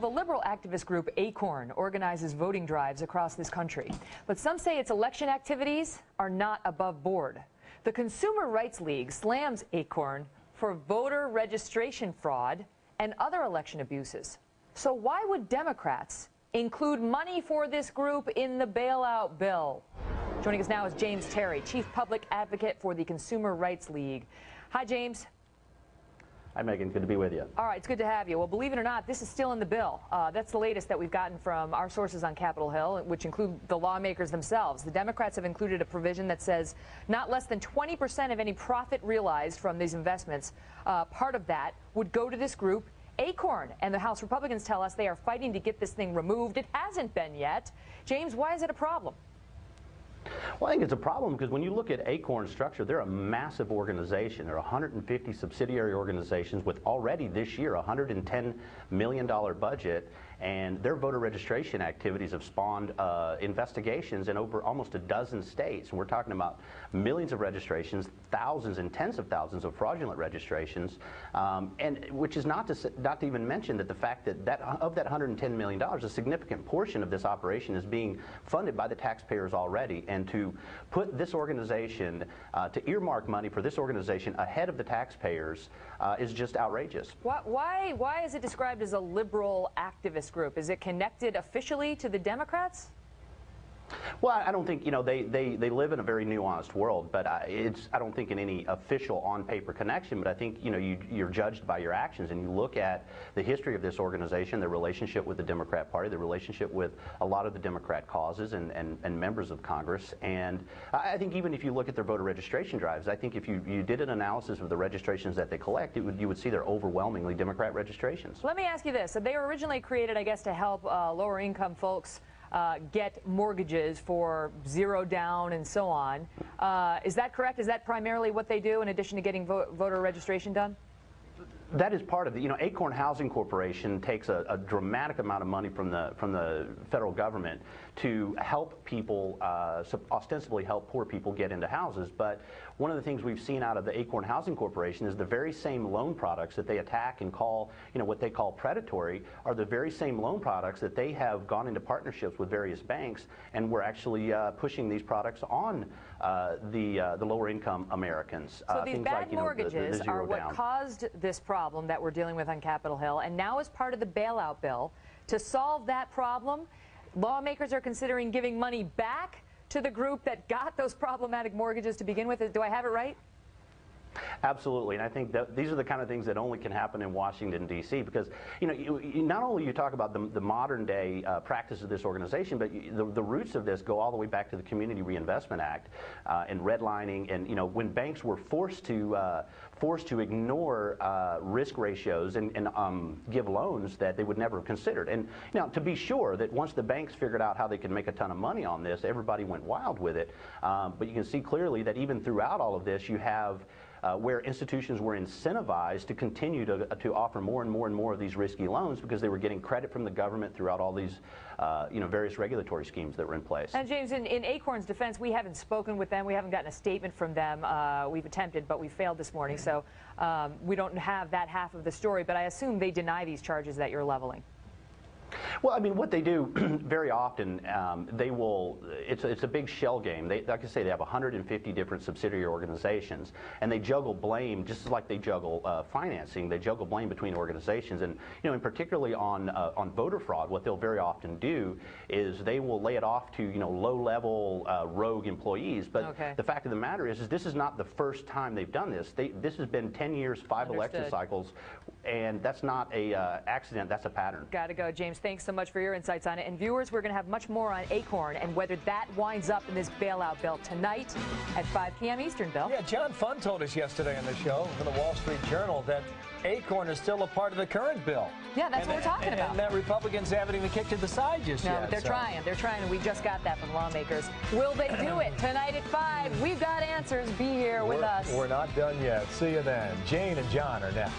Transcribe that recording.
Well, the liberal activist group Acorn organizes voting drives across this country. But some say its election activities are not above board. The Consumer Rights League slams Acorn for voter registration fraud and other election abuses. So why would Democrats include money for this group in the bailout bill? Joining us now is James Terry, Chief Public Advocate for the Consumer Rights League. Hi, James. Hi, Megan. Good to be with you. All right, it's good to have you. Well, believe it or not, this is still in the bill. That's the latest that we've gotten from our sources on Capitol Hill, which include the lawmakers themselves. The Democrats have included a provision that says not less than 20% of any profit realized from these investments, part of that would go to this group, Acorn. And the House Republicans tell us they are fighting to get this thing removed. It hasn't been yet. James, why is it a problem? Well, I think it's a problem because when you look at Acorn's structure, they're a massive organization. There are 150 subsidiary organizations with already this year a $110 million budget, and their voter registration activities have spawned investigations in over almost a dozen states. And we're talking about millions of registrations, thousands and tens of thousands of fraudulent registrations, and which is not to even mention that the fact that of that $110 million, a significant portion of this operation is being funded by the taxpayers already. And to put this organization, to earmark money for this organization ahead of the taxpayers is just outrageous. Why is it described as a liberal activist group? Is it connected officially to the Democrats? Well, I don't think, they live in a very nuanced world, but I don't think in any official on-paper connection, but I think, you're judged by your actions, and you look at the history of this organization, the relationship with the Democrat Party, the relationship with a lot of the Democrat causes and members of Congress, and I think even if you look at their voter registration drives, I think if you did an analysis of the registrations that they collect, you would see they're overwhelmingly Democrat registrations. Let me ask you this. They were originally created, I guess, to help lower-income folks get mortgages for zero down and so on. Is that correct? Is that primarily what they do in addition to getting voter registration done? That is part of it. Acorn Housing Corporation takes a dramatic amount of money from the federal government to help people, ostensibly help poor people get into houses. But one of the things we've seen out of the Acorn Housing Corporation is the very same loan products that they attack and call, what they call predatory, are the very same loan products that they have gone into partnerships with various banks, and we're actually pushing these products on the lower income Americans. So these bad mortgages are what caused this problem that we're dealing with on Capitol Hill, and now as part of the bailout bill, to solve that problem, lawmakers are considering giving money back to the group that got those problematic mortgages to begin with. Do I have it right? Absolutely, and I think that these are the kind of things that only can happen in Washington, D.C., because, not only you talk about the modern day practice of this organization, but the roots of this go all the way back to the Community Reinvestment Act and redlining, and, when banks were forced to ignore risk ratios and give loans that they would never have considered. And now, to be sure that once the banks figured out how they could make a ton of money on this, everybody went wild with it. But you can see clearly that even throughout all of this, you have where institutions were incentivized to continue to offer more and more and more of these risky loans because they were getting credit from the government throughout all these various regulatory schemes that were in place. And James, in Acorn's defense, we haven't spoken with them. We haven't gotten a statement from them. We've attempted, but we failed this morning. So we don't have that half of the story. But I assume they deny these charges that you're leveling. Well, I mean, what they do very often, they will, it's a big shell game. Like I say, they have 150 different subsidiary organizations, and they juggle blame just like they juggle financing. They juggle blame between organizations, and, and particularly on voter fraud, what they'll very often do is they will lay it off to, low-level rogue employees. But the fact of the matter is this is not the first time they've done this. This has been 10 years, 5 election cycles, and that's not a accident. That's a pattern. Got to go, James. Thanks so much for your insights on it. And viewers, we're going to have much more on Acorn and whether that winds up in this bailout bill tonight at 5 p.m. Eastern, Bill. Yeah, John Funn told us yesterday on the show from the Wall Street Journal that Acorn is still a part of the current bill. Yeah, that's what we're talking about. And that Republicans haven't even kicked to the side just yet. No, but they're trying. They're trying, and we just got that from lawmakers. Will they do it? Tonight at 5, we've got answers. Be here with us. We're not done yet. See you then. Jane and John are next.